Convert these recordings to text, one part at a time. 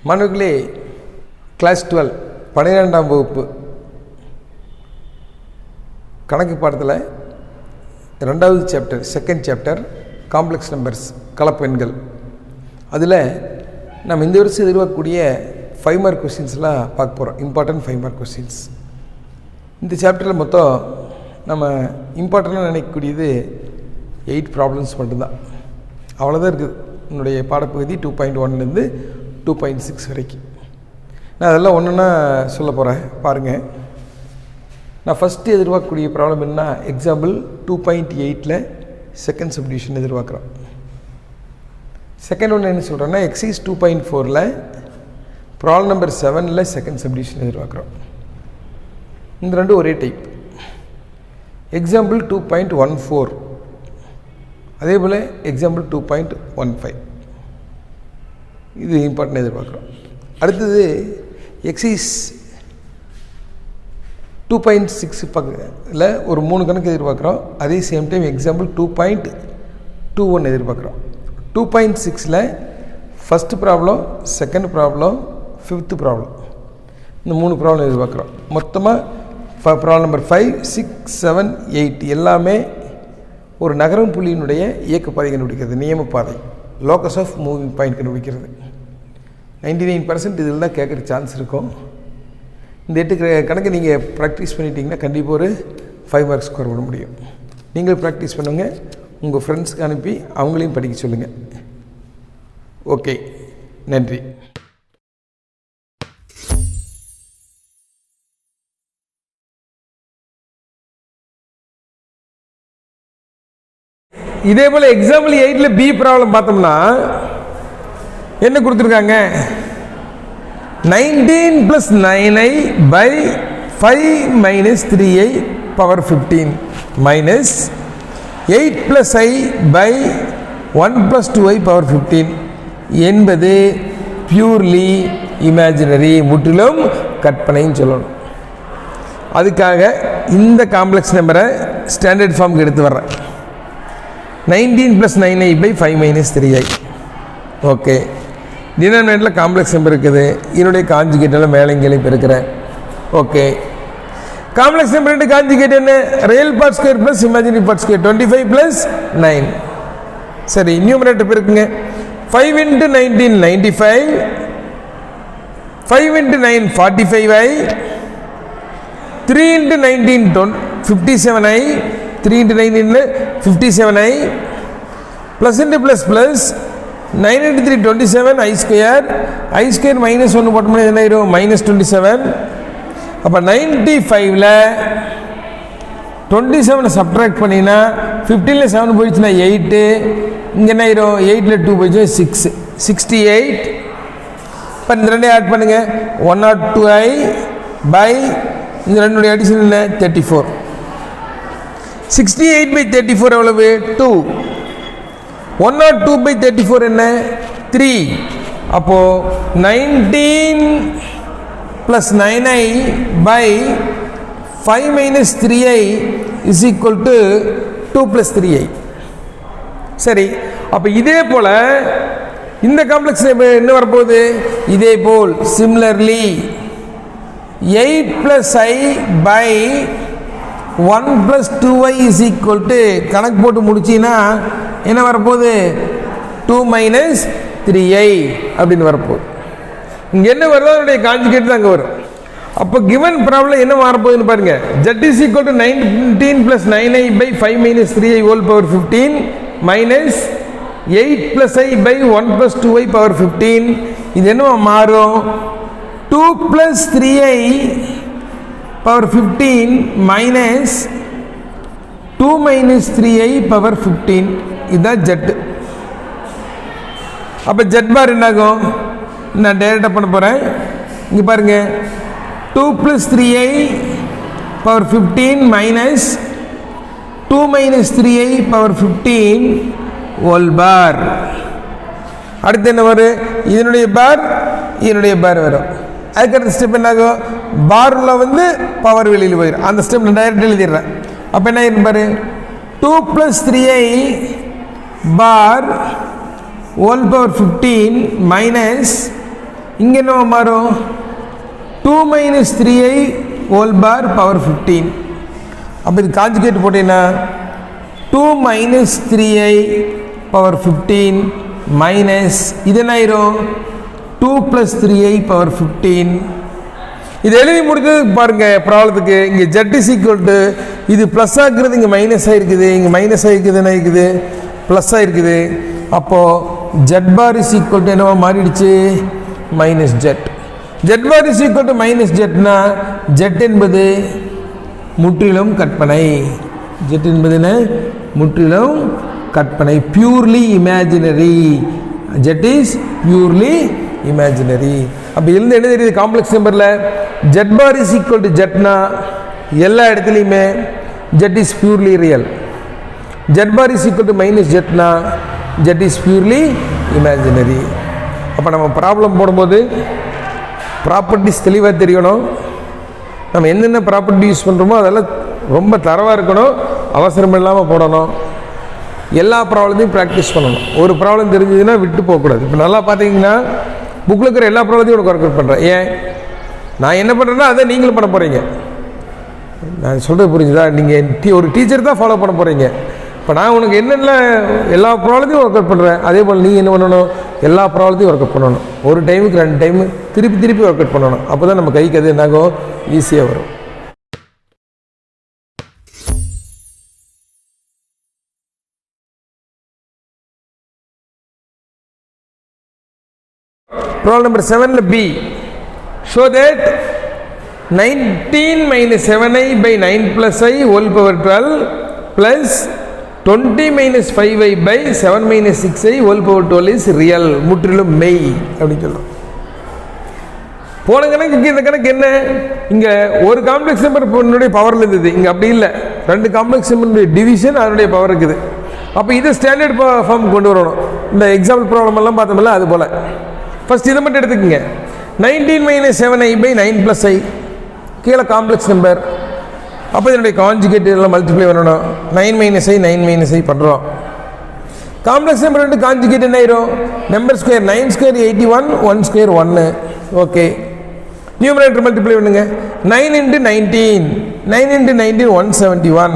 மாணவர்களே, கிளாஸ் 12 12ஆம் வகுப்பு கணக்கு பாடத்தில் 2வது chapter second chapter complex numbers கலப்பெண்கள். அதில் நம்ம இந்த வருஷம் எதிர்பார்க்கக்கூடிய 5 மார்க் கொஸ்டின்ஸ்லாம் பார்க்க போகிறோம். Important 5 mark questions. இந்த சாப்டரில் மொத்தம் நம்ம இம்பார்ட்டண்ட்டாக நினைக்கக்கூடியது 8 ப்ராப்ளம்ஸ் மட்டும்தான். அவ்வளோதான் இருக்குது என்னுடைய பாடப்பகுதி 2.1லேருந்து 2.6 வரைக்கும். நான் அதெல்லாம் ஒன்றுன்னா சொல்ல போகிறேன், பாருங்கள். நான் ஃபஸ்ட்டு எதிர்பார்க்கக்கூடிய ப்ராப்ளம் என்ன, எக்ஸாம்பிள் 2.8ல் செகண்ட் சப்டிவிஷன் எதிர்பார்க்குறோம். செகண்ட் ஒன்று என்ன சொல்கிறேன்னா, எக்ஸைஸ் 2.4ல் ப்ராப்ளம் நம்பர் 7ல் செகண்ட் சப்டிவிஷன் எதிர்பார்க்குறோம். இந்த ரெண்டும் ஒரே டைப். எக்ஸாம்பிள் 2.14 அதே போல் எக்ஸாம்பிள் 2.15 இது இம்பார்ட்டன்ட் எதிர்பார்க்குறோம். அடுத்தது எக்ஸைஸ் 2.6 பக்கத்தில் ஒரு 3 கணக்கு எதிர்பார்க்குறோம். அதே சேம் டைம் எக்ஸாம்பிள் 2.21 எதிர்பார்க்குறோம். 2.6ல் first problem, second problem, 5th problem, இந்த 3 ப்ராப்ளம் எதிர்பார்க்குறோம். மொத்தமாக ப்ராப்ளம் நம்பர் 5, 6, 7, 8 எல்லாமே ஒரு நகரம் புள்ளியினுடைய இயக்கப்பாதை கண்டுபிடிக்கிறது, நியமப்பாதை, லோக்கஸ் ஆஃப் மூவிங் பாயிண்ட் கண்டுபிடிக்கிறது. 99% இதில் தான் கேட்குற சான்ஸ் இருக்கும். இந்த 8 கணக்கு நீங்கள் ப்ராக்டிஸ் பண்ணிட்டீங்கன்னா கண்டிப்பாக ஒரு 5 மார்க்ஸ் ஸ்கோர் பண்ண முடியும். நீங்கள் ப்ராக்டிஸ் பண்ணுங்கள், உங்கள் ஃப்ரெண்ட்ஸ்க்கு அனுப்பி அவங்களையும் படிக்க சொல்லுங்கள். ஓகே, நன்றி. இதே போல் எக்ஸாம்பிள் 8ல் பி ப்ராப்ளம் பார்த்தோம்னா என்ன கொடுத்துருக்காங்க, 19 + 9i by 5 - 3i power 15 minus 8 + i by 1 + 2i power 15 என்பது பியூர்லி இமேஜினரி, முற்றிலும் கற்பனைன்னு சொல்லணும். அதுக்காக இந்த காம்ப்ளெக்ஸ் நம்பரை ஸ்டாண்டர்ட் ஃபார்முக்கு எடுத்து வர்றேன். 19 + 9i by 5 - 3i. ஓகே, டினாமினேட்டரில் காம்ப்ளெக்ஸ் நம்பர் இருக்குது, இதனுடைய காஞ்சுகேட்டெல்லாம் மேலேங்கேலையும் இப்போ இருக்கிறேன். ஓகே, காம்ப்ளெக்ஸ் நம்பர் 2 காஞ்சுகேட் என்ன, real part square plus imaginary part square 25 + 9. சரி, நியூமரேட்டர் இருக்குங்க. 5 × 19 95, 5 × 9 45i, 3 × 19 57i, 3 × 19 57i, plus into plus plus 9 × 3 27 i square, i square -1 போட்டோம்னா என்ன ஆயிரும், -27. அப்போ 95ல் 27 சப்ட்ராக்ட் பண்ணினா 15ல் 7 போயிடுச்சுன்னா 8, இங்கே என்ன ஆயிரும், 8ல் 2 போயிடுச்சு 6, 68. இப்போ இந்த ரெண்டையும் ஆட் பண்ணுங்க, 102i by இந்த ரெண்டுடைய அடிஷன் என்ன, 34. 68 by 34 எவ்வளவு, 2. 102 by 34 என்ன, 3. அப்போ 19 + 9i by 5 - 3i is equal to 2 + 3i. சரி, அப்போ இதே போல் இந்த காம்ப்ளெக்ஸ் என்ன வரப்போகுது, இதே போல் similarly 8 + i by 1 + 2i is equal to கணக்கு போட்டு முடிச்சின்னா என்ன வரப்போகுது, 2 - 3i அப்படின்னு வரப்போகுது. இங்கே என்ன வருதோ அதனுடைய காஞ்சுகேட் தான் அங்கே வரும். அப்போ கிவன் ப்ராப்ளம் என்ன வரப்போகுதுன்னு பாருங்க, z is equal to 19 + 9i by 5 - 3i whole power 15 minus 8 + i by 1 + 2i power 15. இது என்ன மாறும், 2 + 3i power 15 minus 2 - 3i power 15. இதுதான் ஜெட். அப்போ ஜெட் பார் என்னாகும், நான் டைரெக்டாக பண்ண போகிறேன். இங்கே பாருங்கள், 2 + 3i power 15 minus 2 - 3i power 15 whole bar. அடுத்து என்ன வரும், இதனுடைய பார் வரும். அதுக்கடுத்த ஸ்டெப் என்னாகும், பாரில் வந்து பவர் வெளியில் போயிடும். அந்த ஸ்டெப் நான் டைரெக்டாக எழுதிடுறேன். அப்போ என்ன ஆயிரும் பாரு, 2 + 3i bar whole power 15 minus இங்கே என்ன மாறும் 2 minus 3i whole bar power 15. அப்போ இது காஞ்சுகேட் போட்டீங்கன்னா 2 minus 3i power 15 minus இது என்ன ஆயிரும் 2 plus 3i power 15. இது எழுதி முடித்தது பாருங்க ப்ராப்ளத்துக்கு. இங்கே z is equal to இது ப்ளஸ் ஆகிறது இங்கே மைனஸ் ஆகிருக்குது, இங்கே மைனஸ் ஆகிருக்குது, என்ன இருக்குது ப்ளஸ் ஆகிருக்குது. அப்போது z bar is equal to என்னவா மாறிடுச்சு minus z. z bar is equal to minus ஜெட்னா z என்பது முற்றிலும் கற்பனை. z என்பது என்ன முற்றிலும் கற்பனை, purely imaginary. z is purely imaginary. அப்போ இருந்து என்ன தெரியுது காம்ப்ளெக்ஸ் நம்பரில் z bar is equal to ஜெட்னா எல்லா இடத்துலையுமே z is purely real. z bar is equal to minus ஜெட்னா z is purely imaginary. அப்போ நம்ம ப்ராப்ளம் போடும்போது ப்ராப்பர்ட்டிஸ் தெளிவாக தெரியணும். நம்ம என்னென்ன ப்ராப்பர்ட்டி யூஸ் பண்ணுறோமோ அதெல்லாம் ரொம்ப தரவாக இருக்கணும், அவசரம் இல்லாமல் போடணும். எல்லா ப்ராப்ளத்தையும் ப்ராக்டிஸ் பண்ணணும். ஒரு ப்ராப்ளம் தெரிஞ்சதுன்னா விட்டு போகக்கூடாது. இப்போ நல்லா பார்த்தீங்கன்னா புக்கில் இருக்கிற எல்லா ப்ராப்ளத்தையும் உனக்கு ஒர்க் அவுட் பண்ணுறேன். ஏன் நான் என்ன பண்ணுறேன்னா அதை நீங்களும் பண்ண போகிறீங்க. நான் சொல்கிறது புரிஞ்சுதா? நீங்கள் ஒரு டீச்சர் தான் ஃபாலோ பண்ண போகிறீங்க. இப்போ நான் உனக்கு என்னென்ன எல்லா ப்ராப்ளத்தையும் ஒர்க் அவுட் பண்ணுறேன், அதே போல் நீங்கள் என்ன பண்ணணும் எல்லா ப்ராப்ளத்தையும் ஒர்க் அவுட் பண்ணணும். ஒரு டைமுக்கு 2 டைமு திருப்பி ஒர்க் அவுட் பண்ணணும். அப்போ தான் நம்ம கைக்கு அது என்னாகும் ஈஸியாக வரும். Problem number 7 B. Show that 19 minus 7i by 9 plus i whole power 12 plus 20 minus 5i by 7 minus 6i whole power 12 is real. முற்றிலும் மெய் அப்படின்னு சொல்கிறோம். போன கணக்கு இந்த கணக்கு என்ன, இங்கே ஒரு காம்ப்ளெக்ஸ் நம்பர் பவரில் இருந்தது, இங்கே அப்படி இல்லை. 2 காம்ப்ளெக்ஸ் நம்பருடைய டிவிஷன் அதனுடைய பவர் இருக்குது. அப்போ இதை ஸ்டாண்டர்ட் ஃபார்ம் கொண்டு வரணும். இந்த எக்ஸாம்பிள் ப்ராப்ளம் எல்லாம் பார்த்தோம்ல அது போல். ஃபர்ஸ்ட் இதை மட்டும் எடுத்துக்கங்க. 19 minus 7i by 9 plus i கீழே காம்ப்ளெக்ஸ் நம்பர். அப்போ இதனுடைய கான்ஜுகேட் எல்லாம் மல்டிப்ளை பண்ணணும். 9 minus i 9 minus i பண்ணுறோம். காம்ப்ளெக்ஸ் நம்பர் 2 கான்ஜுகேட் என்ன ஆயிரும் number square 9 square 81 1 square 1. Okay, numerator multiply பண்ணுங்க. 9 into 19 9 into 19 171.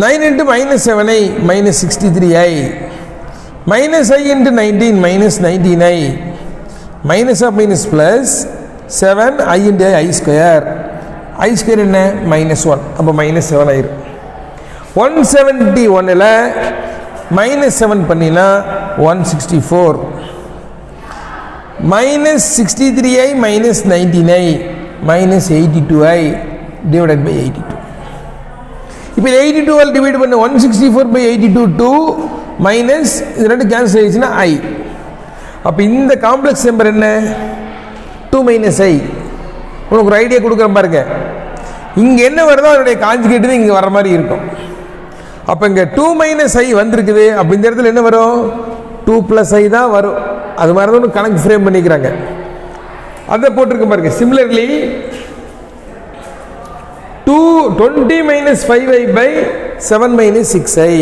9 into minus 7i minus 63i minus i into 19 minus 19i minus of minus plus 7 I into i square. I square என்ன minus 1. அப்போ minus 7 ஆயிரும். 171 minus 7 பண்ணினா 164 minus 63i minus 19i minus 82i divided by 82. இப்போ 82 all divide பண்ண 164 by 82 2 minus இது 2 cancel ஆயிடுச்சுன்னா i. அப்போ இந்த காம்ப்ளெக்ஸ் நம்பர் என்ன 2 minus i. உனக்கு ஒரு ஐடியா கொடுக்குறேன் பாருங்க. இங்கே என்ன வருதோ அதனுடைய காஞ்சுகேட்டு இங்கே வர மாதிரி இருக்கும். அப்போ இங்கே 2 minus i வந்திருக்குது. அப்போ இந்த இடத்துல என்ன வரும் 2 plus i தான் வரும். அது மாதிரி தான் கணக்கு ஃப்ரேம் பண்ணிக்கிறாங்க. அதை போட்டிருக்க பாருங்க. Similarly 20 minus 5i by 7 minus 6i.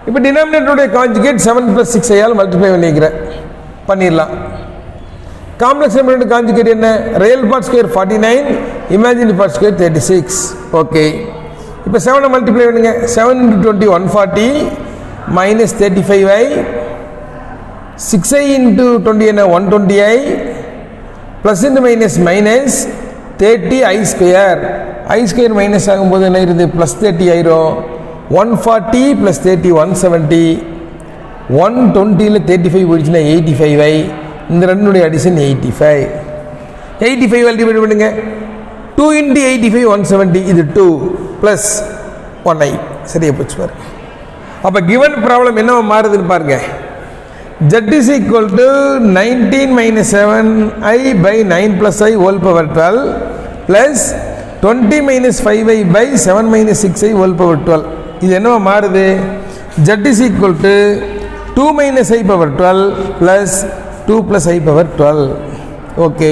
இப்போ டினாமினேட்டருடைய கான்ஜுகேட் 7 plus 6i ஆல் மல்டிப்ளை பண்ணிடலாம். காம்ப்ளெக்ஸ் நம்பர் கான்ஜுகேட் என்ன real part square 49 imaginary part square 36. Okay, இப்போ 7 மல்டிப்ளை பண்ணுங்க. 7 into 20 140 minus 35i 6i into 20 என்ன 120i plus into minus minus 30i square. i square minus ஆகும்போது என்ன இருக்குது plus 30 ஆயிரும். 140 plus 30 170 120 35 போயிடுச்சுன்னா 85i. இந்த ரெண்டுடைய அடிஷன் 85. 85 டிவைட் பண்ணுங்க. 2 into 85 170 இது 2 plus 1i. சரியா போச்சு பாருங்க. அப்போ கிவன் ப்ராப்ளம் என்ன மாறுதுன்னு பாருங்க. z is equal to 19 minus 7i by 9 plus i whole power 12 plus 20 minus 5i by 7 minus 6i whole power 12. இது என்ன மாறுது z is equal to 2 minus i power 12 plus 2 plus i power 12. Okay,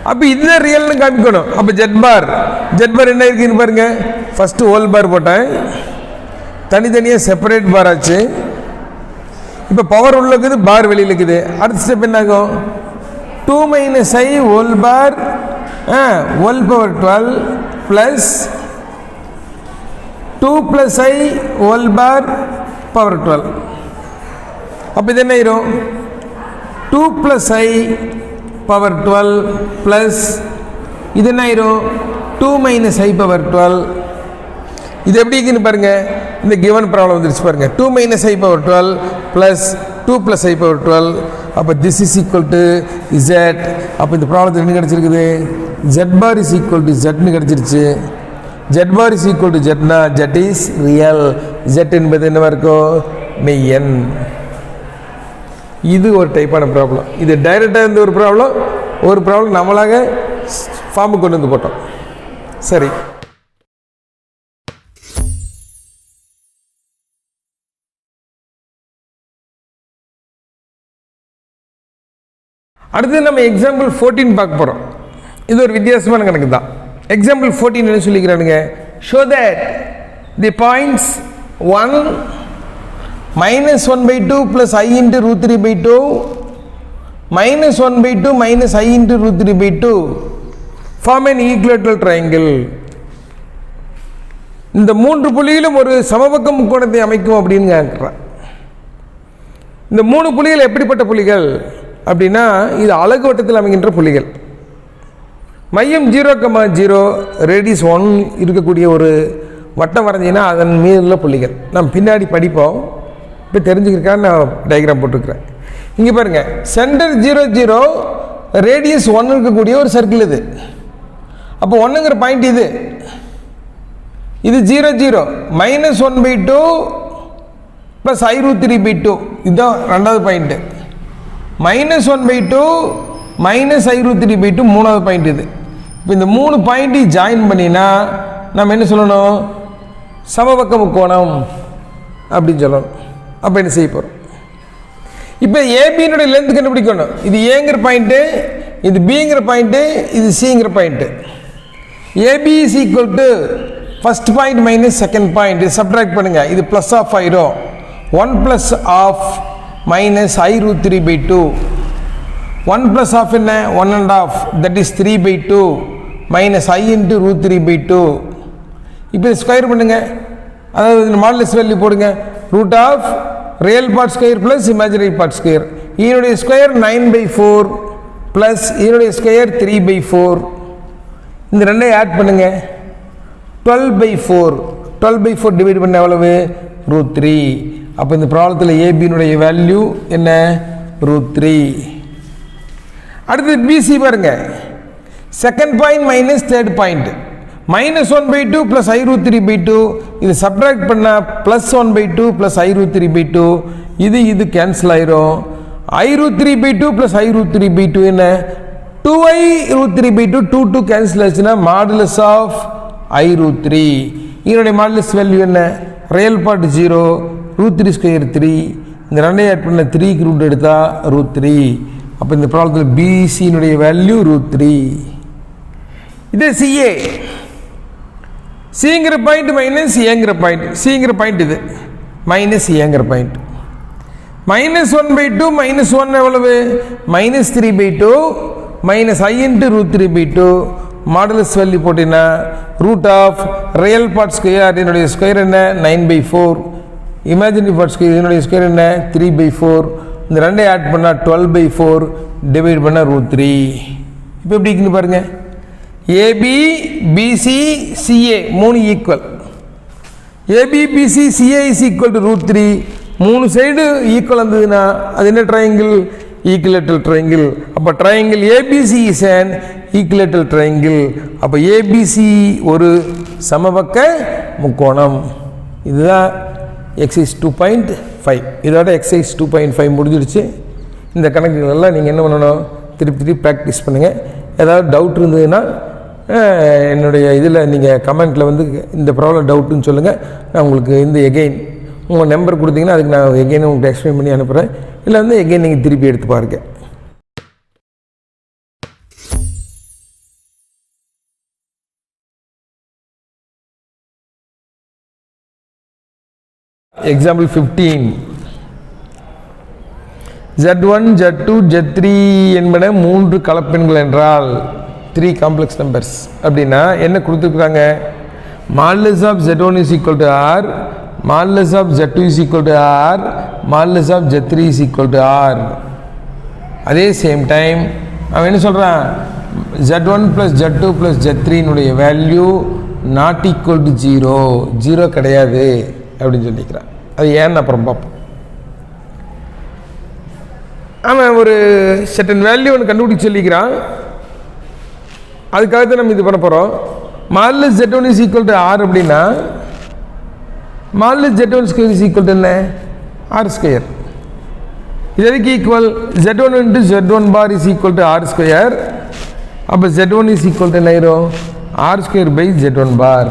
அப்போ இதுதான் ரியல்னு காமிக்கணும். அப்போ z bar என்ன இருக்குன்னு பாருங்க. ஃபர்ஸ்ட் ஹோல் பார் போட்டேன், தனித்தனியாக செப்பரேட் பார் ஆச்சு. இப்போ பவர் உள்ள இருக்குது, பார் வெளியில் இருக்குது. அடுத்த ஸ்டெப் என்ன ஆகும்? 2 minus I whole bar whole power 12 plus 2 plus I whole bar power 12. அப்போ இது என்ன ஆயிரும்? 2 plus I power 12 plus இது என்ன ஆயிரும்? 2 minus I power 12. இது எப்படி இருக்குன்னு பாருங்க. இந்த கிவன் ப்ராப்ளம் வந்துருச்சு பாருங்க. 2 minus I power 12 plus 2 plus I power 12. அப்போ this is equal to z. அப்போ இந்த ப்ராப்ளத்தில் என்ன கிடைச்சிருக்குது? z bar is equal to z ன்னு கிடைச்சிருச்சு. z bar is equal to z னா z is real. z என்பது என்னவா இருக்கும்? மெய்யெண். இது ஒரு டைப்பான ப்ராப்ளம். இது டைரெக்டாக இருந்த ஒரு ப்ராப்ளம் நம்மளாக ஃபார்முக்கு கொண்டு வந்து போட்டோம். சரி, அடுத்து நம்ம எக்ஸாம்பிள் 14 பார்க்க போகிறோம். இது ஒரு வித்தியாசமான கணக்கு தான். எக்ஸாம்பிள் 14 என்ன சொல்லிக்கிறானுங்க? Show that the points 1 minus 1/2 plus I into root 3/2 minus 1/2 minus I into root 3/2 form an equilateral triangle. இந்த மூன்று புள்ளியிலும் ஒரு சமபக்க முக்கோணத்தை அமைக்கும் அப்படின்னு கேட்குறான். இந்த மூணு புள்ளிகள் எப்படிப்பட்ட புள்ளிகள் அப்படின்னா, இது அலகு வட்டத்தில் அமைகின்ற புள்ளிகள். மையம் 0,0 ரேடியஸ் 1 இருக்கக்கூடிய ஒரு வட்டம் வரைஞ்சிங்கன்னா அதன் மீது உள்ள புள்ளிகள் நம்ம பின்னாடி படிப்போம். இப்போ தெரிஞ்சுக்கிறதுக்காக நான் டயக்ராம் போட்டிருக்கிறேன். இங்கே பாருங்கள், சென்டர் 0 0 ரேடியஸ் 1 இருக்கக்கூடிய ஒரு சர்க்கிள் இது. அப்போ 1ங்கிற பாயிண்ட் இது 0 0 minus 1/2 plus I root 3/2 இதுதான் ரெண்டாவது point. minus 1/2 minus I root 3/2 மூணாவது பாயிண்ட் இது. இப்போ இந்த மூணு பாயிண்ட்டை ஜாயின் பண்ணினா நம்ம என்ன சொல்லணும்? சமபக்க முக்கோணம் அப்படின்னு சொல்லணும். அப்போ என்ன செய்ய போகிறோம்? இப்போ ஏபியினுடைய லென்த் கண்டுபிடிக்கணும். இது ஏங்கிற பாயிண்ட்டு, இது பிங்கிற பாயிண்ட்டு, இது சிங்கிற point. AB is equal to first point minus second point. இது சப்ட்ராக்ட் பண்ணுங்க. இது ப்ளஸ் ஆஃப் ஆயிரும். 1 plus half minus I root 3/2. 1 plus half என்ன? 1 and half, that is 3/2 minus I into root 3/2. இப்போ ஸ்கொயர் பண்ணுங்க. அதாவது மாடுலஸ் வேல்யூ போடுங்க. Root of real part square plus imaginary part square. இதனுடைய ஸ்கொயர் 9/4 ப்ளஸ் இதனுடைய square 3/4. இந்த ரெண்டையும் ஆட் பண்ணுங்க. 12/4. 12/4 டிவைட் பண்ண எவ்வளவு? ரூட் 3. அப்போ இந்த ப்ராப்ளத்தில் ஏபியினுடைய வேல்யூ என்ன? ரூட் 3. அடுத்து பிசி பாருங்க. Second point minus third point. minus 1/2 plus I root 3/2. இது சப்ட்ராக்ட் பண்ணால் ப்ளஸ் 1/2 plus I root 3/2. இது கேன்சல் ஆயிரும். I root 3/2 plus I root 3/2 என்ன? 2I root 3/2. 2 கேன்சல் ஆச்சுன்னா மாடுலஸ் ஆஃப் I root 3. இதனுடைய மாடுலஸ் வேல்யூ என்ன? Real part 0, root 3 square 3. இந்த ரெண்டையும் ஆட் பண்ண 3க்கு ரூட் எடுத்தால் ரூட் 3. அப்போ இந்த ப்ராப்ளத்தில் பிசியினுடைய வேல்யூ ரூட் 3. இது சிஏ. சிங்கிற பாயிண்ட் மைனஸ் ஏங்கிற பாயிண்ட். சிங்கிற பாயிண்ட் இது மைனஸ் ஏங்கிற பாயிண்ட். minus 1/2 minus 1 எவ்வளவு? minus 3/2 minus I into root 3/2. Modulus value போட்டிங்கன்னா root of real part square என்னுடைய ஸ்கொயர் என்ன? 9/4. இமேஜினரி பார்ட் ஸ்கொயர் இதனுடைய ஸ்கொயர் என்ன? 3/4. இந்த ரெண்டையும் ஆட் பண்ணால் 12/4 டிவைட் பண்ணால் ரூட் 3. இப்போ எப்படி இருக்குன்னு பாருங்கள். ஏபி பிசி சிஏ மூணு equal. AB BC CA is equal to root 3. மூணு சைடு ஈக்குவல் வந்ததுன்னா அது என்ன ட்ரையாங்கிள்? Equilateral triangle. அப்போ triangle ABC is an equilateral triangle. அப்போ ஏபிசி ஒரு சமபக்க முக்கோணம். இதுதான் எக்ஸைஸ் 2.5. இதோட எக்ஸைஸ் 2.5 முடிஞ்சிடுச்சு. இந்த கணக்குகள் எல்லாம் நீங்கள் என்ன பண்ணணும்? திருப்பி ப்ராக்டிஸ் பண்ணுங்கள். ஏதாவது டவுட் இருந்ததுன்னா என்னுடைய இதில் நீங்கள் கமெண்ட்டில் வந்து இந்த ப்ராப்ளம் டவுட்டுன்னு சொல்லுங்கள். நான் உங்களுக்கு இந்த எகெயின் உங்கள் நம்பர் கொடுத்தீங்கன்னா அதுக்கு நான் எகெயின் உங்களுக்கு எக்ஸ்பிளைன் பண்ணி அனுப்புகிறேன். இல்லை வந்து எகெயின் நீங்கள் திருப்பி எடுத்து பாருங்கள். எக்ஸாம்பிள் 15. Z1 Z2 Z3 என்பன 3 கலப்பெண்கள் என்றால் 3 காம்ப்ளெக்ஸ் நம்பர்ஸ் அப்படின்னா என்ன கொடுத்துருக்குறாங்க? Modulus of Z1 is equal to R, modulus of Z2 is equal to R, modulus of Z3 is equal to R. அதே சேம் டைம் அவன் என்ன சொல்கிறான்? Z1 plus Z2 plus Z3 னுடைய வேல்யூ நாட் ஈக்குவல் டு 0 கிடையாது அப்படின்னு சொல்லிக்கிறான். அது ஏன்னு அப்புறம் பார்ப்போம். அவன் ஒரு செட்டன் வேல்யூ ஒன்று கண்டுபிடிச்சி சொல்லிக்கிறான். அதுக்காக தான் நம்ம இது பண்ண போகிறோம். Modulus Z1 is equal to R அப்படின்னா modulus Z1 square is equal to என்ன? R square. இது எதுக்கு equal? Z1 into Z1 bar is equal to R square. அப்போ Z1 is equal to என்ன ஆயிரும்? R square by Z1 bar.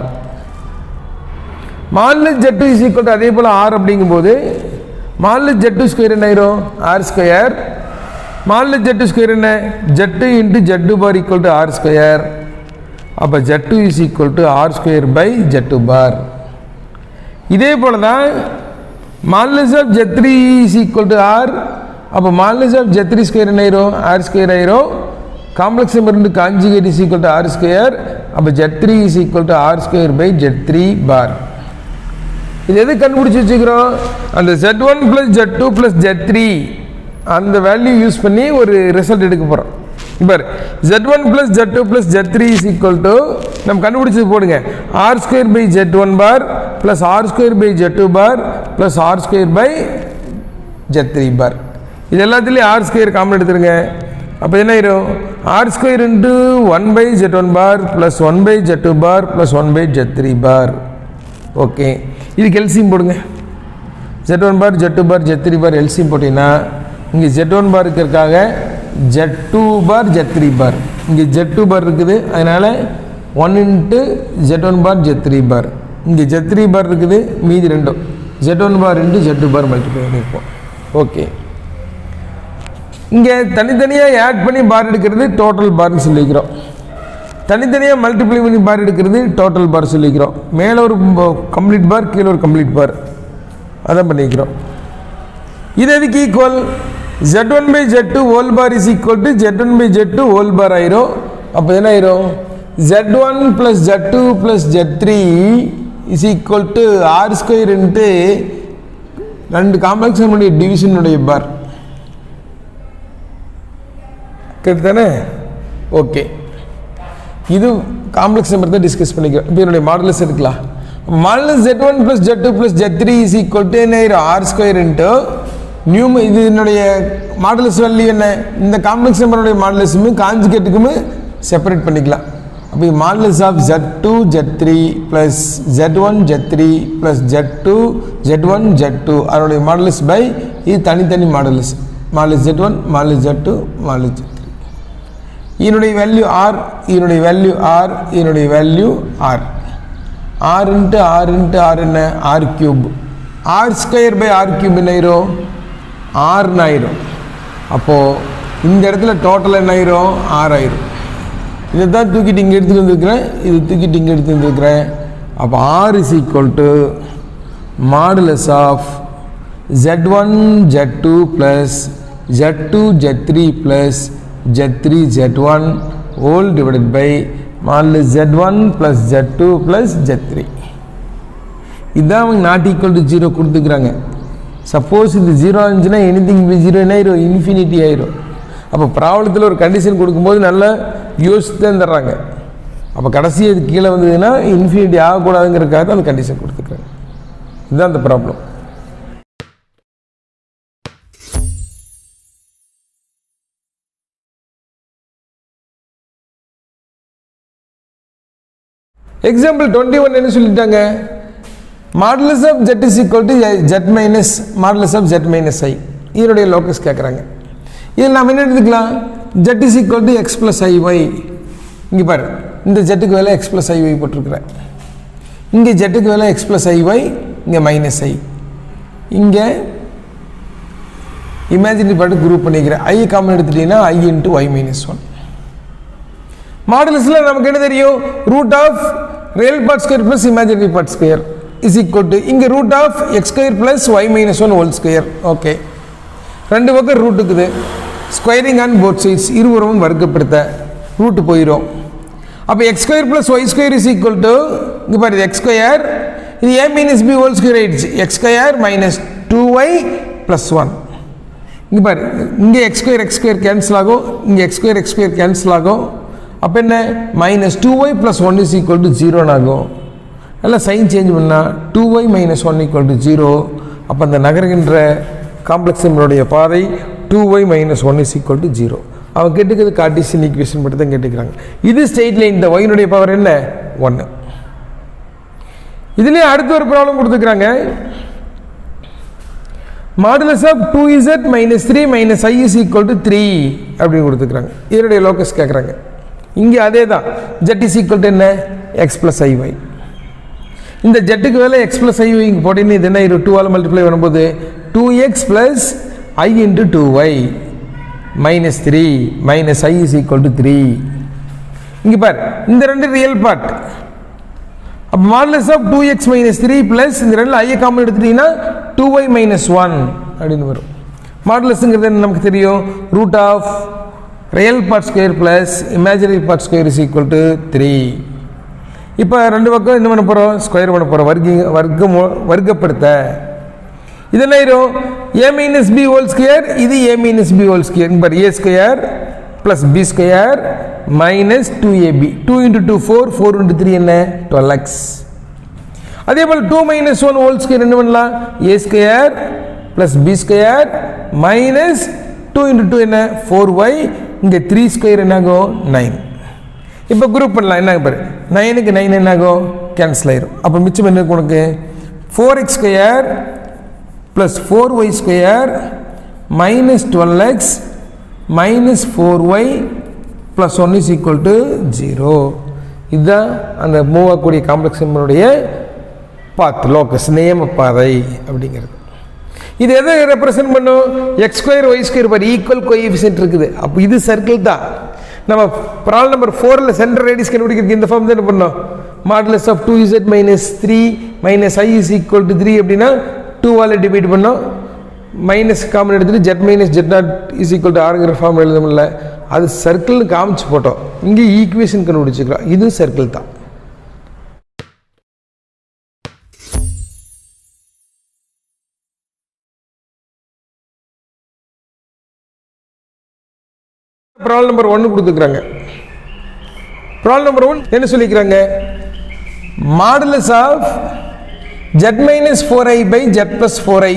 Modulus Z2 is equal to அதே போல் R அப்படிங்கும்போது modulus Z2 square என்ன ஆயிரும்? R square. Modulus Z2 square என்ன? Z2 into Z2 bar equal to R square. அப்போ Z2 is equal to R square by Z2 bar. இதே போல் தான் modulus of Z3 is equal to R. அப்போ modulus of Z3 square என்ன ஆயிரும்? R square ஆயிரும். Complex number into conjugate is equal to R square. அப்போ Z3 is equal to R square by Z3 bar. இது எது கண்டுபிடிச்சி வச்சுக்கிறோம்? அந்த Z1 plus Z2 plus Z3 அந்த வேல்யூ யூஸ் பண்ணி ஒரு ரிசல்ட் எடுக்க போகிறோம். இப்போ Z1 plus Z2 plus Z3 is equal to நம்ம கண்டுபிடிச்சது போடுங்க. R square by Z1 bar plus R square by Z2 bar plus R square by Z3 bar. இது எல்லாத்துலேயும் R ஸ்கொயர் காமன் எடுத்துருங்க. அப்போ என்ன ஆயிரும்? R square into 1 by Z1 bar plus 1 by Z2 bar plus 1 by Z3 bar. Okay, இதுக்கு LCM போடுங்க. Z1 பார் Z2 பார் Z3 பார் எல்சியம் போட்டிங்கன்னா இங்கே Z1 பார் இருக்கிறதுக்காக Z2 பார் Z3 பார், இங்கே Z2 பார் இருக்குது, அதனால் 1 இன்ட்டு Z1 பார் Z3 பார், இங்கே Z3 பார் இருக்குது, மீதி ரெண்டும் Z1 பார் இன்ட்டு Z2 பார் மல்டிப்ளை பண்ணியிருப்போம். ஓகே, இங்கே தனித்தனியாக ஆட் பண்ணி பார் எடுக்கிறது டோட்டல் பார்னு சொல்லிக்கிறோம். தனித்தனியாக மல்டிப்ளை பண்ணி பார் எடுக்கிறது டோட்டல் பார் சொல்லிக்கிறோம். மேலே ஒரு கம்ப்ளீட் பார், கீழே ஒரு கம்ப்ளீட் பார், அதான் பண்ணிக்கிறோம். இது எதுக்கு equal? Z1 by Z2 whole bar is equal to Z1 by Z2 whole bar ஆயிரும். அப்போ என்ன ஆயிரும்? Z1 plus Z2 plus Z3 is equal to R square into ரெண்டு காம்ப்ளெக்ஸ் நம்பருடைய டிவிஷனுடைய பார். கரெக்ட் தானே? ஓகே, இது காம்ப்ளெக்ஸ் நம்பர் தான் டிஸ்கஸ் பண்ணிக்கிறோம். இப்போ என்னுடைய மாடுலஸ் எடுக்கலாம். Modulus Z1 plus Z2 plus Z3 is equal to என்ன ஆயிரும்? R ஸ்கொயர் இன்ட்டு இது என்னுடைய மாடுலஸ் வேல்யூ என்ன? இந்த காம்ப்ளெக்ஸ் நம்பருடைய மாடுலஸுமே கான்ஜுகேட்டுக்குமே செப்பரேட் பண்ணிக்கலாம். அப்போ modulus of Z2 Z3 plus Z1 Z3 plus Z2 Z1 Z2 அதனுடைய மாடுலஸ் பை இது தனித்தனி modulus, modulus Z1 modulus Z2 modulus Z3. இதனுடைய வேல்யூ R, இதனுடைய வேல்யூ R, இதனுடைய value R. R into R into R என்ன? R cube. R square by R cube என்ன ஆயிரும்? R ஆயிரும். அப்போது இந்த இடத்துல டோட்டல் என்ன ஆயிரும்? R ஆயிரும். இதை தான் தூக்கிட்டு இங்கே எடுத்துகிட்டு வந்துருக்கிறேன், இது தூக்கிட்டு இங்கே எடுத்து வந்துருக்கிறேன். அப்போ R is equal to modulus of Z1 Z2 plus Z2 Z3 plus Z3 Z1 whole divided by modulus Z1 plus Z2 plus Z3. இதுதான் அவங்க நாட் ஈக்குவல் டு 0 கொடுத்துக்கிறாங்க. சப்போஸ் இது 0 இருந்துச்சுன்னா எனிதிங் ஜீரோ என்ன ஆயிரும்? இன்ஃபினிட்டி ஆயிரும். அப்போ ப்ராப்ளத்தில் ஒரு கண்டிஷன் கொடுக்கும்போது நல்லா யோசித்து தான் தர்றாங்க. அப்போ கடைசி இது கீழே வந்ததுன்னா இன்ஃபினிட்டி ஆகக்கூடாதுங்கிறதுக்காக தான் அந்த கண்டிஷன் கொடுத்துக்கிறாங்க. இதுதான் அந்த ப்ராப்ளம். எக்ஸாம்பிள் 21 என்ன சொல்லிட்டாங்க? Modulus of Z is equal to Z minus modulus of Z minus I. இதனுடைய லோக்கஸ் கேட்குறாங்க. இதில் நாம் என்ன எடுத்துக்கலாம்? Z is equal to X plus IY. இங்கே பாரு, இந்த ஜெட்டுக்கு வேலை X plus IY போட்டிருக்கிறேன். இங்கே ஜெட்டுக்கு வேலை X plus IY, இங்கே மைனஸ் I. இங்கே இமேஜினரி பார்ட்டு குரூப் பண்ணிக்கிறேன். I காமன் எடுத்துட்டீங்கன்னா I into Y minus 1. மாடுலஸில் நமக்கு என்ன தெரியும்? Root of real part square plus imaginary part square is equal to இங்கே root of x square plus y minus 1 whole square. Okay, ரெண்டு பக்கம் root இருக்குது, ஸ்கொயரிங் ஆன் போத் சைட்ஸ், இருபுறமும் வர்க்கப்படுத்த root போயிடும். அப்போ x square plus y square is equal to, இங்கே பாரு x square, இது ஏ மைனஸ் பி ஹோல் ஸ்கொயர் ஆயிடுச்சு, x square minus 2y plus 1. இங்கே பாரு, இங்கே எக்ஸ் ஸ்கொயர் கேன்சல் ஆகும், இங்கே எக்ஸ் ஸ்கொயர் கேன்சல் ஆகும். அப்போ என்ன, minus 2y plus 1 is equal to 0 ஆகும். நல்லா சைன் சேஞ்ச் பண்ணால் 2y மைனஸ் 1 ஈக்குவல் டு 0. அப்போ அந்த நகர்கின்ற காம்ப்ளெக்ஸ் நம்பருடைய பாதை 2y minus 1 is equal to 0. அவங்க கேட்டுக்கிறது கார்ட்டீசியன் ஈக்குவேஷன் மட்டும் தான் கேட்டுக்கிறாங்க. இது ஸ்ட்ரெயிட் லைன், இந்த ஒயினுடைய பவர் என்ன, 1. இதுலேயே அடுத்த ஒரு ப்ராப்ளம் கொடுத்துக்கிறாங்க. Modulus of 2z minus 3 minus i is equal to 3 அப்படின்னு கொடுத்துக்கிறாங்க. இதனுடைய லோக்கஸ் கேட்குறாங்க. இங்கே அதே தான், z இஸ் ஈக்குவல் டு என்ன, எக்ஸ் ப்ளஸ் ஐஒய். இந்த ஜெட்டுக்கு வேலை எக்ஸ் ப்ளஸ் ஐ இங்கே போட்டீங்கன்னா இது என்ன, 2ஆல் மல்டிப்ளை பண்ணும்போது 2x plus i into 2y minus 3 minus i is equal to 3. இங்கே பார், இந்த ரெண்டு ரியல் பார்ட். அப்போ modulus of 2x minus 3 plus இந்த ரெண்டு ஐயை காமன் எடுத்துட்டீங்கன்னா 2y மைனஸ் 1 அப்படின்னு வரும். மாடுலஸுங்கிறது நமக்கு தெரியும், root of real part square plus imaginary part square is equal to 3. இப்போ ரெண்டு பக்கம் என்ன பண்ண போகிறோம், ஸ்கொயர் பண்ண போகிறோம், வர்க்கப்படுத்த. இது என்ன ஆயிரும், A minus B whole square, இது ஏ மைனஸ் பி ஹோல் ஸ்கொயர். இப்போ A square plus B square minus 2ab, 2 into 2 4, 4 into 3 என்ன, 12x. அதே போல் 2 மைனஸ் 1 ஹோல் ஸ்கொயர் என்ன பண்ணலாம், A square plus B square minus 2 into 2 என்ன, 4y. இங்கே 3 ஸ்கொயர் என்னாகும், 9. இப்போ குரூப் பண்ணலாம், என்ன பாரு, 9க்கு 9 என்னாகும், கேன்சல் ஆயிரும். அப்போ மிச்சம் என்ன இருக்கு உனக்கு, 4x square plus 4y square minus 12x minus 4y plus 1 is equal to 0. இதுதான் அந்த மூவ் ஆகக்கூடிய காம்ப்ளெக்ஸ் நம்பருடைய பாத், லோக்கஸ், நியம பாதை அப்படிங்கிறது. இது எதை ரெப்ரசன்ட் பண்ணும், x square y square bar equal coefficient இருக்குது. அப்போ இது சர்க்கிள் தான். நம்ம ப்ராப்ளம் நம்பர் 4ல் சென்டர் ரேடியஸ் கண்டுபிடிக்கிறதுக்கு இந்த ஃபார்ம் தான் என்ன பண்ணோம், modulus of 2z minus 3 minus i is equal to 3 அப்படின்னா 2ஆல் டிவைட் பண்ணோம், மைனஸ் காமன் எடுத்துட்டு z minus z not is equal to ஆர்ங்கிற ஃபார்ம் எழுத முடியல, அது சர்க்கிள்னு காமிச்சு போட்டோம். இங்கே ஈக்குவேஷன் கண்டுபிடிச்சிக்கலாம், இது சர்க்கிள் தான். ப்ராப்ளம் நம்பர் 1 கொடுத்துக்கிறாங்க. ப்ராப்ளம் நம்பர் 1 என்ன சொல்லிக்கிறாங்க, modulus of z minus 4i by z plus 4i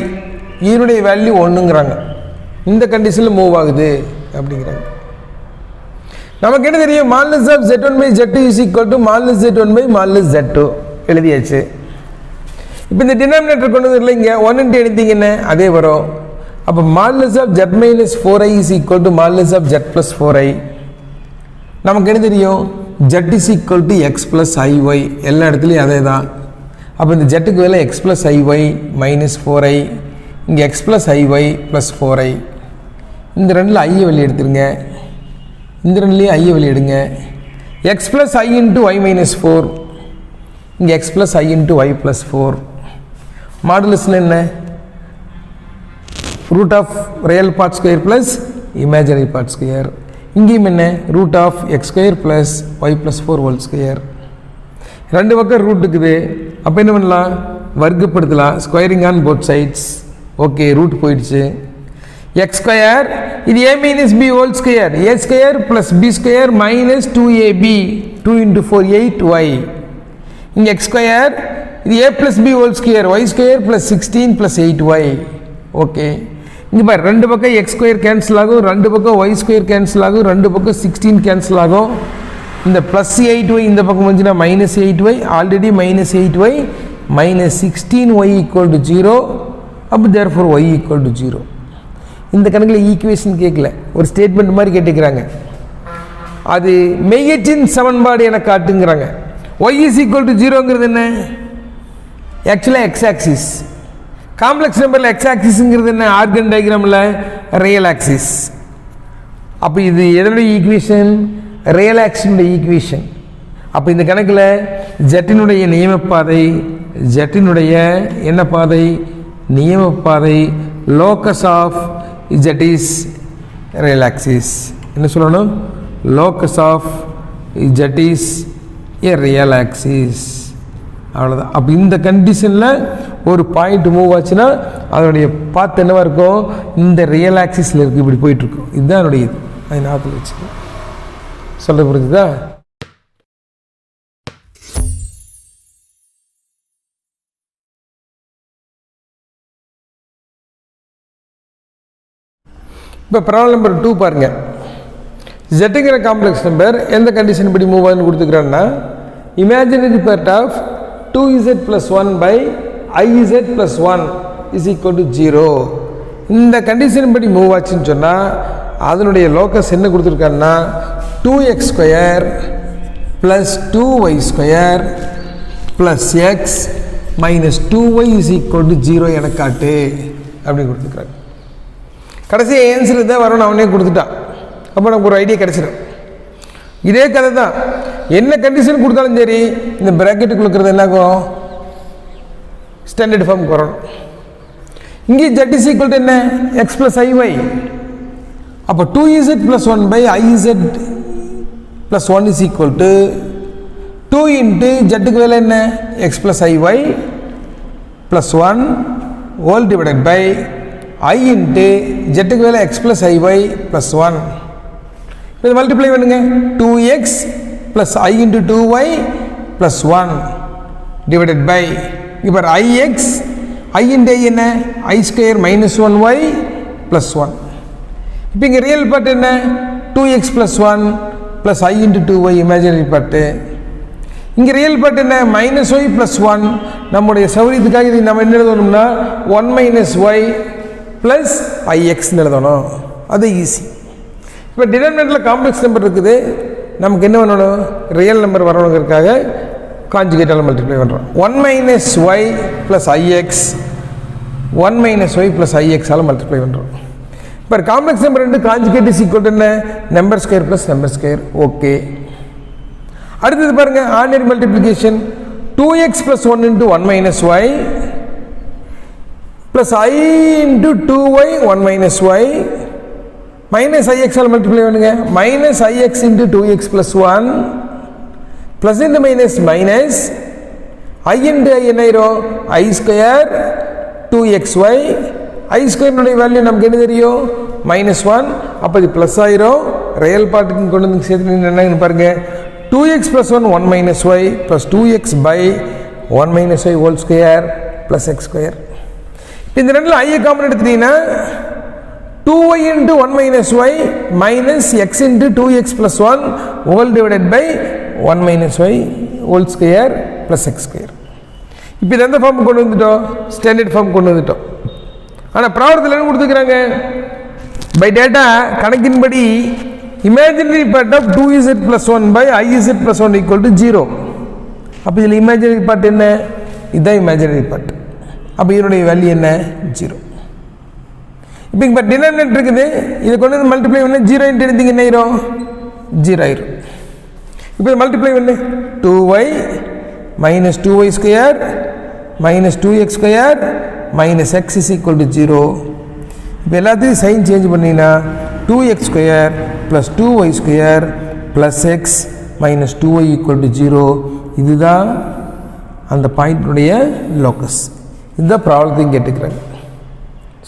இதனுடைய வேல்யூ 1ங்கிறாங்க. இந்த கண்டிஷனில் மூவ் ஆகுது அப்படிங்கிறாங்க. நமக்கு என்ன தெரியும், modulus of z1 by z2 is equal to modulus z1 by modulus z2 எழுதியாச்சு. இப்போ இந்த டினாமினேட்டர் கொண்டு வந்து இல்லை, இங்கே 1 இன்ட்டு எடுத்தீங்க என்ன, அதே வரும். அப்போ modulus of z minus 4i is equal to modulus of z plus 4i. நமக்கு என்ன தெரியும், z is equal to x plus i y, எல்லா இடத்துலையும் அதே தான். அப்போ இந்த ஜெட்டுக்கு வேலை X plus i y minus 4i, இங்கே எக்ஸ் ப்ளஸ் ஐஒய் ப்ளஸ் 4i. இந்த ரெண்டில் ஐயை வெளியே எடுத்துருங்க, இந்த ரெண்டுலேயும் ஐயை வெளியே எடுங்க. X plus i into y minus 4, இங்கே x plus i into y plus 4. மாடுலஸ்னு என்ன, root of real part square plus imaginary part square. இங்கேயும் என்ன, root of x square plus y plus 4 whole square. ரெண்டு பக்கம் ரூட் இருக்குது. அப்போ என்ன பண்ணலாம், வர்க்கப்படுத்தலாம், squaring on both sides. Okay, root போயிடுச்சு. எக்ஸ் ஸ்கொயர், இது ஏ minus B whole square, a square plus B square minus 2ab, 2 into 4 8y. இங்கே எக்ஸ் ஸ்கொயர், இது a plus b whole square, y square plus 16 plus 8y. Okay, இங்கே பாரு, ரெண்டு பக்கம் X square cancel ஆகும், ரெண்டு பக்கம் ஒய் ஸ்கொயர் கேன்சல் ஆகும், ரெண்டு பக்கம் 16 கேன்சல் ஆகும். இந்த ப்ளஸ் 8y இந்த பக்கம் வந்துச்சுன்னா minus 8y, already minus 8y minus 16y equal to 0. அப்போ தேர்ஃபோர் y ஈக்குவல் டு 0. இந்த கணக்கில் ஈக்குவேஷன் கேட்கல, ஒரு ஸ்டேட்மெண்ட் மாதிரி கேட்டுக்கிறாங்க. அது மெய்யற்றின் சமன்பாடு என காட்டுங்கிறாங்க. y இஸ் ஈக்குவல் டு 0ங்கிறது என்ன, ஆக்சுவலாக எக்ஸ் ஆக்சிஸ். காம்ப்ளெக்ஸ் நம்பரில் எக்ஸ் ஆக்சிஸ்ங்கிறது என்ன, ஆர்கன் டயக்ராமில் ரியல் ஆக்சிஸ். அப்போ இது எதனுடைய ஈக்குவேஷன், ரியல் ஆக்சிஸுடைய ஈக்குவேஷன். அப்போ இந்த கணக்கில் ஜெட்டினுடைய நியமப்பாதை, ஜெட்டினுடைய என்ன பாதை, நியமப்பாதை, locus of Z is real axis. என்ன சொல்லணும்? locus of Z is a real axis. அவ்வளோதான். அப்போ இந்த கண்டிஷனில் ஒரு பாயிண்ட் மூவ் ஆச்சுன்னா அதனுடைய பாத் என்னவாக இருக்கும்? இந்த ரியல் ஆக்சிஸில் இருக்குது, இப்படி போயிட்டுருக்கும். இதுதான் என்னுடைய இது. அது ஞாபகத்தில் வச்சுக்கணும். சொல்ல புரிஞ்சுதா? இப்போ ப்ராப்ளம் நம்பர் 2 பாருங்கள். ஜெட்டுங்கிற காம்ப்ளெக்ஸ் நம்பர் எந்த கண்டிஷன் படி மூவ் ஆகுதுன்னு கொடுத்துக்கிறான்னா, imaginary part of 2z plus 1 by iz plus 1 is equal to 0. இந்த கண்டிஷன் படி மூவ் ஆச்சுன்னு சொன்னால் அதனுடைய லோக்கஸ் என்ன கொடுத்துருக்காருன்னா 2x square plus 2y square plus x minus 2y is equal to 0 என காட்டு அப்படின்னு கொடுத்துருக்காரு. கடைசி ஆன்சர் இதான் வரணும், அவனே கொடுத்துட்டான். அப்போ நமக்கு ஒரு ஐடியா கிடச்சிடும். இதே கதை தான். என்ன கண்டிஷன் கொடுத்தாலும் சரி இந்த ப்ராக்கெட்டுக்கு கொடுக்குறது என்னாகும்? ஸ்டாண்டர்ட் ஃபார்முக்கு வரணும். இங்கே z இஸ் ஈக்குவல் டு என்ன? x plus iy. அப்போ 2z plus 1 by iz plus 1 is equal to 2 into ஜட்டுக்கு வேலை என்ன? x plus iy plus 1 whole divided by i into ஜட்டுக்கு வேலை x ப்ளஸ் iy ப்ளஸ் 1. இது மல்டிப்ளை பண்ணுங்க. 2x plus i into 2y plus 1 divided by இப்போ ix i into i என்ன? i square minus 1y plus 1. இப்போ இங்கே real part என்ன? 2x plus 1 plus i into 2y imaginary part. இங்கே real part என்ன? Minus y plus 1. நம்முடைய சௌரியத்துக்காக இது நம்ம என்ன எழுதணும்னா 1 மைனஸ் y ப்ளஸ் ixன்னு எழுதணும். அது ஈஸி. இப்போ டினாமினேட்டரில் காம்ப்ளெக்ஸ் நம்பர் இருக்குது, நமக்கு என்ன பண்ணணும்? ரியல் நம்பர் வரணுங்கிறதுக்காக கான்ஜுகேட்டால் மல்டிப்ளை பண்ணுறோம். 1 minus y plus i x 1 minus y plus ஐஎக்ஸால் மல்டிப்ளை பண்ணுறோம். இப்போ complex number 2 conjugate is equal to என்ன? Number square plus number square. Okay. அடுத்தது பாருங்கள், ordinary multiplication 2x plus 1 into 1 minus y plus i into 2y 1 minus y minus ஐஎக்ஸால் multiply பண்ணுங்க. Minus i x into 2x plus 1 plus into minus minus ஐ into ஐ என்ன ஆயிரும்? ஐ square 2xy. ஐ ஸ்கொயர்னுடைய value நமக்கு என்ன தெரியும்? Minus 1. அப்போ இது ப்ளஸ் ஆயிரும். ரியல் பார்ட்டுக்கு கொண்டு வந்து சேர்த்து என்னன்னு பாருங்க. 2x plus 1 1 minus y plus 2x by 1 minus y whole square plus x square. இப்போ இந்த ரெண்டில் ஐயை காமன் எடுத்துட்டீங்கன்னா 2y into 1 minus y minus x into 2x plus 1 whole divided by 1 minus y whole square plus x square. இப்போ இது எந்த form கொண்டு வந்துட்டோம்? Standard form கொண்டு வந்துட்டோம். ஆனால் ப்ராப்ளத்தில் என்ன கொடுத்துக்கிறாங்க? பை டேட்டா கணக்கின்படி imaginary part of 2z plus 1 by iz plus 1 equal to 0. அப்போ இதில் இமேஜினரி பார்ட் என்ன? இதுதான் இமேஜினரி பார்ட். அப்போ இதனுடைய வேல்யூ என்ன? 0. இப்போ இங்கே டினாமினேட்டர் இருக்குது, இதை கொண்டு வந்து மல்டிப்ளை பண்ண 0 இன்ட்டு எடுத்தீங்க என்ன ஆயிரும்? 0 ஆயிரும். இப்போ இதை மல்டிப்ளை பண்ணு 2y minus 2y square minus 2x square minus X is equal to 0. இப்போ எல்லாத்தையும் சைன் சேஞ்ச் பண்ணிங்கன்னா 2x square plus 2y square plus X minus 2y equal to 0. இதுதான் அந்த பாயிண்ட்டுடைய லோக்கஸ். இதுதான் ப்ராப்ளத்தையும் கேட்டுக்கிறாங்க.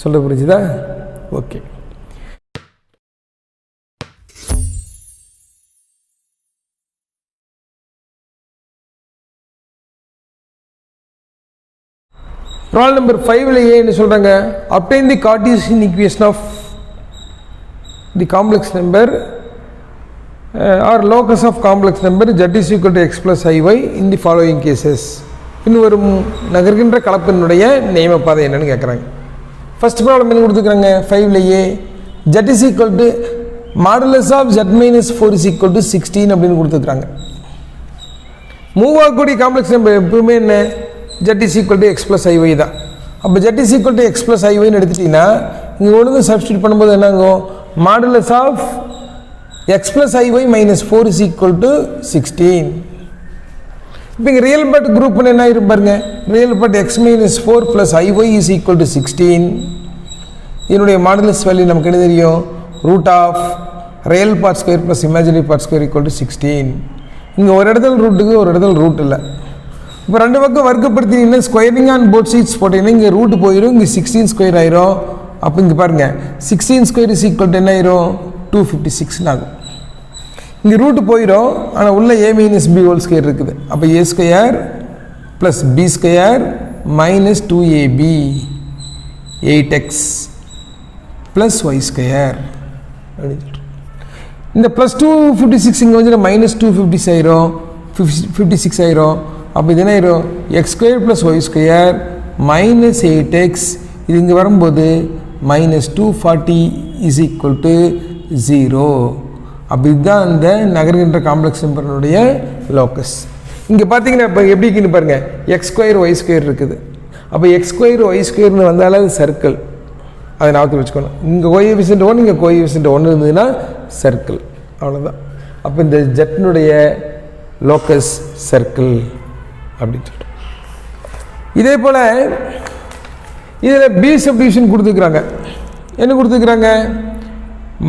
சொல்ல புரிஞ்சுதா? ஓகே. ப்ராப்ளம் நம்பர் 5ல என்ன சொல்றாங்க? obtain the Cartesian equation of the complex number or locus of complex number z is equal to x plus iy in the following cases. இன்னும் நகர்கின்ற கலப்பினுடைய நியமப்பாதை என்னன்னு கேட்குறாங்க. ஃபர்ஸ்ட் ப்ராப்ளம் என்ன கொடுத்துக்கிறாங்க? 5லேயே z is equal to modulus of z minus 4 is equal to 16 அப்படின்னு கொடுத்துக்கிறாங்க. Move ஆகக்கூடிய complex number எப்பவுமே என்ன? z is equal to x plus iy தான். அப்போ z is equal to x plus iy ன்னு எடுத்துட்டீங்கன்னா இங்கே ஒழுங்கு சப்ஸ்டியூட் பண்ணும்போது என்னாகும்? Modulus of x plus iy minus 4 is equal to 16. இப்போ இங்கே ரியல் பார்ட் குரூப் பண்ண என்ன ஆயிரும் பாருங்க. Real part x minus 4 plus iy is equal to 16. இதனுடைய மாடுலஸ் வேல்யூ நமக்கு என்ன தெரியும்? Root of real part square plus imaginary part square equal to 16. இங்கே ஒரு இடத்துல ரூட்டுக்கு ஒரு இடத்துல ரூட் இல்லை. இப்போ ரெண்டு பக்கம் வர்க்கப்படுத்தினீங்கன்னா ஸ்கொயரிங் ஆன் போத் சைட்ஸ் போட்டிங்கன்னா இங்கே ரூட் போயிடும், இங்கே 16 ஸ்கொயர் ஆயிரும். அப்போ இங்கே பாருங்கள் 16 ஸ்கொயர் இஸ் ஈக்குவல் டு என்ன ஆயிரும்? 256 ஆகும். இங்கே ரூட்டு போயிடும், ஆனால் உள்ள a minus B whole square இருக்குது. அப்போ a square plus B square minus 2ab 8x plus y square அப்படின்னு சொல்கிறோம். இந்த ப்ளஸ் 256 இங்கே வந்து மைனஸ் 256 ஆயிரும், 56 ஆயிரும். அப்போ இது என்ன ஆயிரும்? X square plus y square minus 8x, இது இங்கே வரும்போது மைனஸ் 240 இஸ் ஈக்குவல் டு 0. அப்போ இதுதான் இந்த நகர்கின்ற காம்ப்ளெக்ஸ் நம்பரினுடைய லோக்கஸ். இங்கே பார்த்தீங்கன்னா இப்போ எப்படி இருக்குன்னு பாருங்கள், எக்ஸ் ஸ்கொயர் ஒய் ஸ்கொயர் இருக்குது. அப்போ எக்ஸ் ஸ்கொயர் ஒய் ஸ்கொயர்னு வந்தாலும் அது சர்க்கிள், அதை ஞாபகத்தில் வச்சுக்கணும். இங்கே கோஎஃபிஷியன்ட் 1 இங்கே கோஎஃபிஷியன்ட் 1 இருந்ததுன்னா சர்க்கிள், அவ்வளோதான். அப்போ இந்த ஜெட்டினுடைய லோக்கஸ் சர்க்கிள் அப்படின்னு சொல்கிறோம். இதே போல் இதில் பி சப்டிவிஷன் கொடுத்துருக்குறாங்க. என்ன கொடுத்துருக்குறாங்க?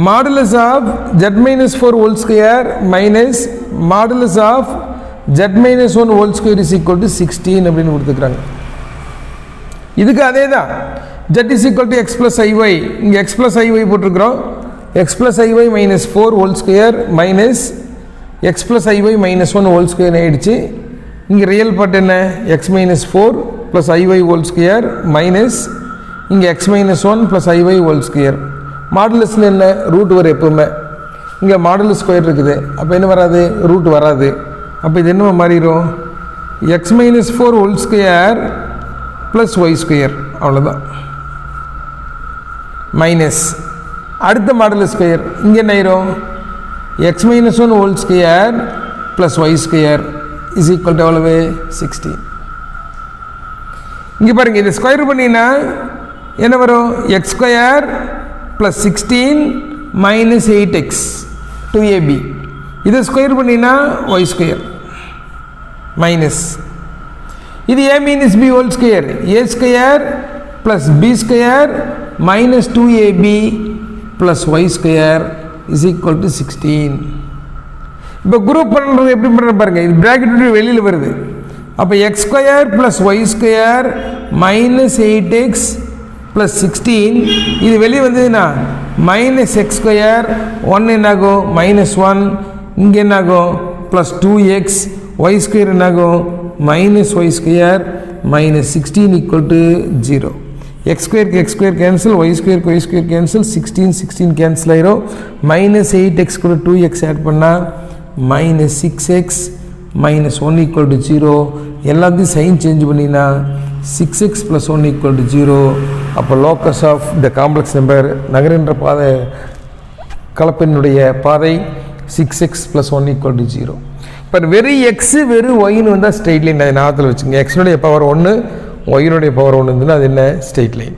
Modulus of z minus 4 whole square minus modulus of z minus 1 whole square is equal to 16 அப்படின்னு கொடுத்துருக்குறாங்க. இதுக்கு அதே தான், z is equal to x plus i y, இங்கே எக்ஸ் ப்ளஸ் ஐஒய் போட்டிருக்கிறோம். X plus i y minus 4 whole square minus x plus i y minus 1 whole square ஆகிடுச்சு. இங்கே real part என்ன? X minus 4 plus i y whole square minus இங்கே X minus 1 plus i y whole square. மாடுலஸ்னு என்ன? Root வரும் எப்பவுமே. இங்கே மாடுலஸ் ஸ்கொயர் இருக்குது, அப்போ என்ன வராது? ரூட் வராது. அப்போ இது என்ன மாறிடும்? X minus 4 whole square plus y square, அவ்வளோதான். மைனஸ் அடுத்த மாடுலஸ் ஸ்கொயர், இங்கே என்ன ஆயிரும்? X minus 1 whole square plus y square is equal to எவ்வளவு? 16. இங்கே பாருங்கள், இதை ஸ்கொயர் பண்ணினா என்ன வரும்? X square plus 16 minus 8x 2ab. இதை ஸ்கொயர் பண்ணினா ஒய் ஸ்கொயர் மைனஸ் இது a minus B whole square, a square plus B square minus 2ab plus y square is equal to 16. இப்போ குரூப் பண்ணுறது எப்படி பண்ணுற பாருங்கள், இது ப்ராக்கெட் விட்டு வெளியில் வருது. அப்போ x square plus y square minus 8x plus 16, இது வெளியே வந்ததுன்னா மைனஸ் எக்ஸ் ஸ்கொயர் 1 என்னாகும்? மைனஸ் 1. இங்கே என்னாகும்? Plus 2x. ஒய் ஸ்கொயர் என்னாகும்? Minus y square minus 16 equal to 0. X ஸ்கொயருக்கு எக்ஸ் ஸ்கொயர் கேன்சல், ஒய் ஸ்கொயருக்கு ஒய் ஸ்கொயர் கேன்சல், 16 கேன்சல் ஆயிரும். மைனஸ் 8x கூட 2x ஆட் பண்ணால் minus 6x minus 1 equal to 0. எல்லாத்தையும் சைன் சேஞ்ச் பண்ணினா 6x ப்ளஸ் 1 ஈக்குவல் டு 0. அப்போ locus of the complex number நகர்கின்ற பாதை கலப்பினுடைய பாதை 6x ப்ளஸ் 1 ஈக்குவல் டு 0. இப்போ வெறும் எக்ஸு வெறும் ஒய்னு வந்தால் ஸ்ட்ரெயிட் லைன், அதை ஞாபகத்தில் வச்சுங்க. எக்ஸினுடைய பவர் 1, ஒய்னுடைய பவர் 1 இருந்ததுன்னா அது என்ன? Straight line.